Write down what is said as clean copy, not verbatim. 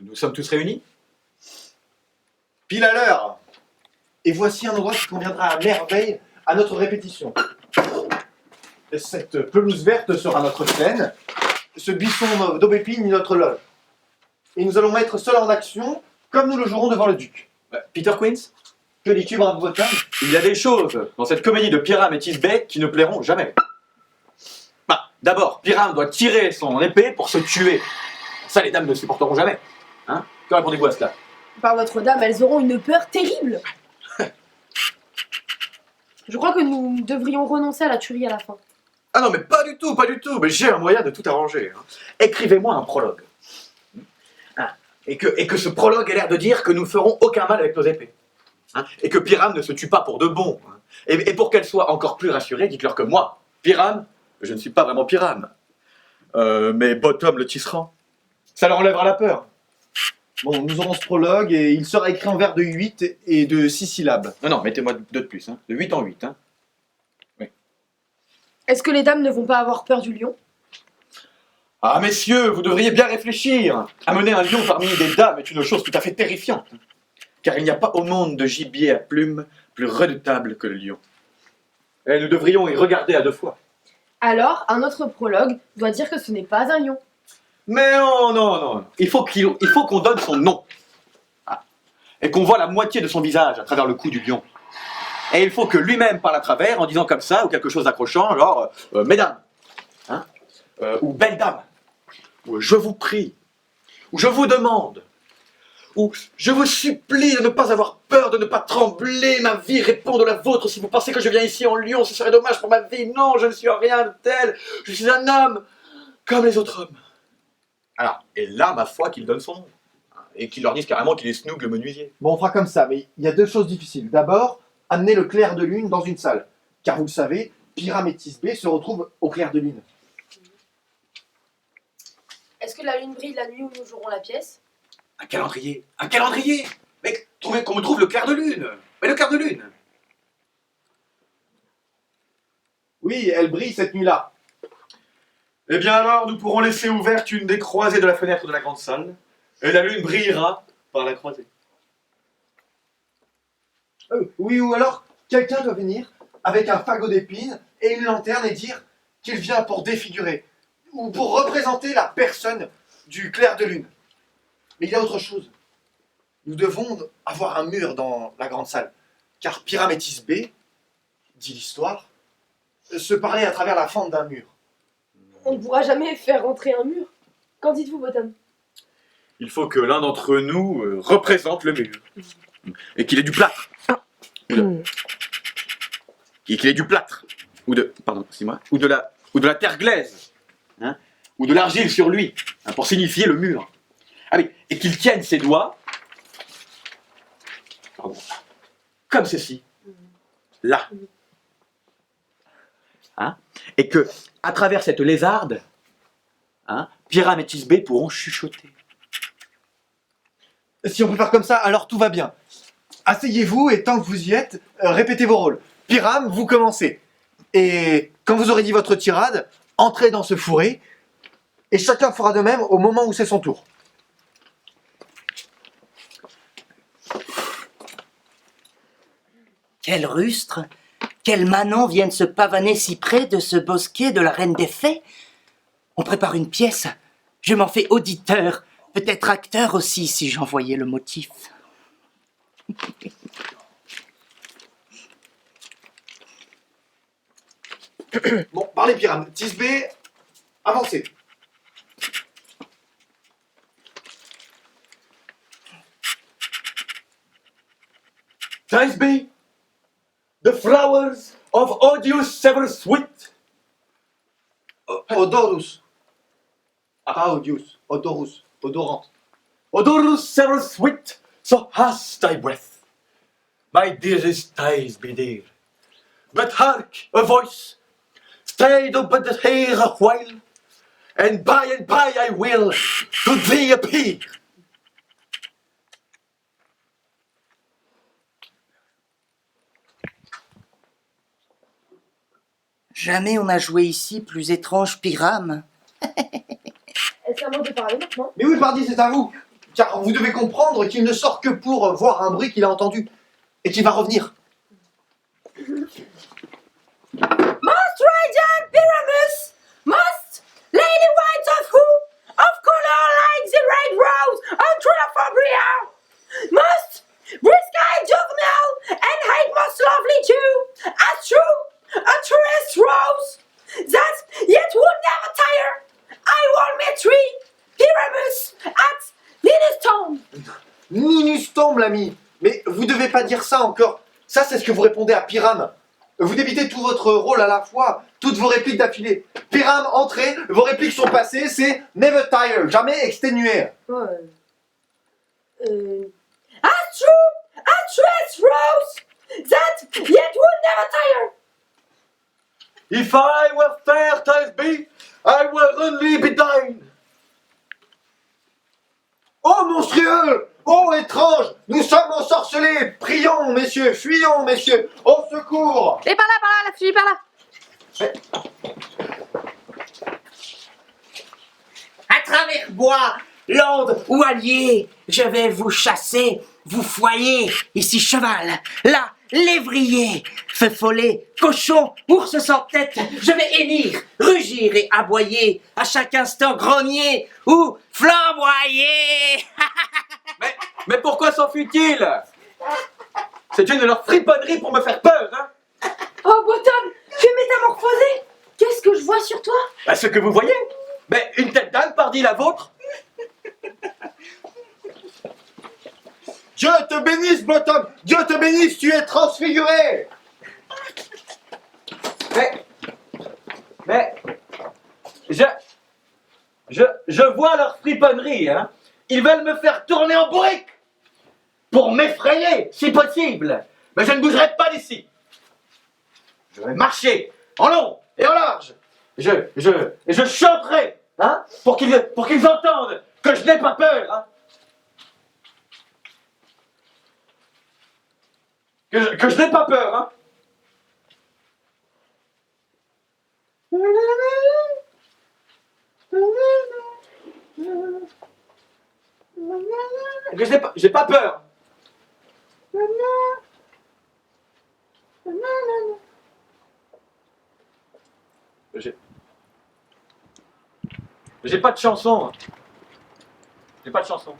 nous sommes tous réunis. Pile à l'heure. Et voici un endroit qui conviendra à merveille à notre répétition. Cette pelouse verte sera notre scène, ce buisson d'aubépine notre loge. Et nous allons mettre seul en action, comme nous le jouerons devant le duc. Peter Quince, Que dis-tu, brave Bottom? il y a des choses dans cette comédie de Pyram et Thisbé qui ne plairont jamais. D'abord, Pyram doit tirer son épée pour se tuer. Ça, les dames ne supporteront jamais. Hein? Que répondez-vous à cela? Par Notre-Dame, elles auront une peur terrible. Je crois que nous devrions renoncer à la tuerie à la fin. Ah non, mais pas du tout, pas du tout. Mais j'ai un moyen de tout arranger. Hein. Écrivez-moi un prologue. Hein. Et que ce prologue ait l'air de dire que nous ne ferons aucun mal avec nos épées. Hein. Et que Pyram ne se tue pas pour de bon. Hein. Et pour qu'elle soit encore plus rassurée, dites-leur que moi, Pyram, je ne suis pas vraiment Pyram. Mais Bottom le tisserand. Ça leur enlèvera la peur. Bon, nous aurons ce prologue et il sera écrit en vers de 8 et de 6 syllabes. Non, mettez-moi 2 de plus. Hein. De 8 en 8. Hein. Est-ce que les dames ne vont pas avoir peur du lion? Ah, messieurs, vous devriez bien réfléchir. Amener un lion parmi des dames est une chose tout à fait terrifiante. Car il n'y a pas au monde de gibier à plumes plus redoutable que le lion. Et nous devrions y regarder à 2 fois. Alors, un autre prologue doit dire que ce n'est pas un lion. Mais non. Il faut qu'on donne son nom. Ah. Et qu'on voit la moitié de son visage à travers le cou du lion. Et il faut que lui-même parle à travers en disant comme ça, ou quelque chose d'accrochant, genre « Mesdames hein, » ou « Belles dames » ou « Je vous prie » ou « Je vous demande » ou « Je vous supplie de ne pas avoir peur, de ne pas trembler, ma vie répond de la vôtre. Si vous pensez que je viens ici en lion, ce serait dommage pour ma vie. Non, je ne suis rien de tel. Je suis un homme comme les autres hommes. » Alors, et là, ma foi, qu'il donne son nom. Et qu'il leur dise carrément qu'il est Snoog le menuisier. Bon, on fera comme ça, mais il y a 2 choses difficiles. D'abord, amener le clair de lune dans une salle. Car vous le savez, Pyram et Thisbé se retrouvent au clair de lune. Est-ce que la lune brille la nuit où nous jouerons la pièce? Un calendrier. Un calendrier. Mec, qu'on me trouve le clair de lune. Mais le clair de lune. Oui, elle brille cette nuit-là. Eh bien alors, nous pourrons laisser ouverte une des croisées de la fenêtre de la grande salle, et la lune brillera par la croisée. Oui, ou alors, quelqu'un doit venir avec un fagot d'épines et une lanterne et dire qu'il vient pour défigurer, ou pour représenter la personne du clair de lune. Mais il y a autre chose. Nous devons avoir un mur dans la grande salle, car Pyram et Thisbé, dit l'histoire, se parlaient à travers la fente d'un mur. On ne pourra jamais faire rentrer un mur. Qu'en dites-vous, Bottom? Il faut que l'un d'entre nous représente le mur. Et qu'il ait du plâtre. Et qu'il ait du plâtre. Ou de la terre glaise. Hein, ou de l'argile sur lui. Hein, pour signifier le mur. Ah oui, et qu'il tienne ses doigts. Pardon, comme ceci. Là. Hein, et que, à travers cette lézarde, hein, Pyram et Thisbé pourront chuchoter. Si on peut faire comme ça, alors tout va bien. Asseyez-vous et tant que vous y êtes, répétez vos rôles. Pyram, vous commencez. Et quand vous aurez dit votre tirade, entrez dans ce fourré et chacun fera de même au moment où c'est son tour. Quel rustre, quel manant viennent se pavaner si près de ce bosquet de la Reine des Fées. On prépare une pièce, je m'en fais auditeur, peut-être acteur aussi si j'en voyais le motif. Bon, parlez Pyram. Thisbé, avancez. Thisbé, the flowers of odious sever sweet. Odorus. Pas odious. Odorus. Odorant. Odorous sever sweet, so hast thy breath. My dearest Thisbé dear. But hark, a voice, stay to but the hair a while, and by I will to thee appear. Jamais on n'a joué ici plus étrange Pyram. Est-ce à moi de parler maintenant? Mais oui, pardi, c'est à vous. car vous devez comprendre qu'il ne sort que pour voir un bruit qu'il a entendu, et qu'il va revenir. Most radiant Pyramus, most lady white of who, of color like the red rose, Anthrophobia, most brisk-eyed juvenile, and hate most lovely too, as true, a truest rose, that yet would never tire. I want me three Pyramus at Linustomb. Linustomb, l'ami. Mais vous devez pas dire ça encore. Ça, c'est ce que vous répondez à Pyram. Vous débitez tout votre rôle à la fois, toutes vos répliques d'affilée. Pyram, entrez, vos répliques sont passées, c'est never tire, jamais exténué. As true, a truest rose, that yet would never tire. If I were fair, Thisbe, I were only be dying. Oh monstrueux! Oh étrange! Nous sommes ensorcelés! Prions, messieurs! Fuyons, messieurs! Au secours! Et par là, la fille, par là. À travers bois, landes ou alliés, je vais vous chasser, vous foyer. Ici cheval, là lévrier, feu follet, cochon, ours sans tête. Je vais hennir, rugir et aboyer, à chaque instant grogner ou flamboyer. Mais pourquoi s'enfuit-il? C'est une de leurs friponneries pour me faire peur, hein? Oh, Bottom, tu es métamorphosé. Qu'est-ce que je vois sur toi? Bah, ce que vous voyez. Mais une tête d'âne, pardi la vôtre. Dieu te bénisse, Bottom! Dieu te bénisse, tu es transfiguré! Mais, je vois leur friponnerie, hein. Ils veulent me faire tourner en bourrique pour m'effrayer, si possible. Mais je ne bougerai pas d'ici. Je vais marcher en long et en large. Et je chanterai, hein, pour qu'ils entendent que je n'ai pas peur, hein. Que je n'ai pas peur, hein. Que j'ai pas peur. J'ai pas de chanson. J'ai pas de chanson.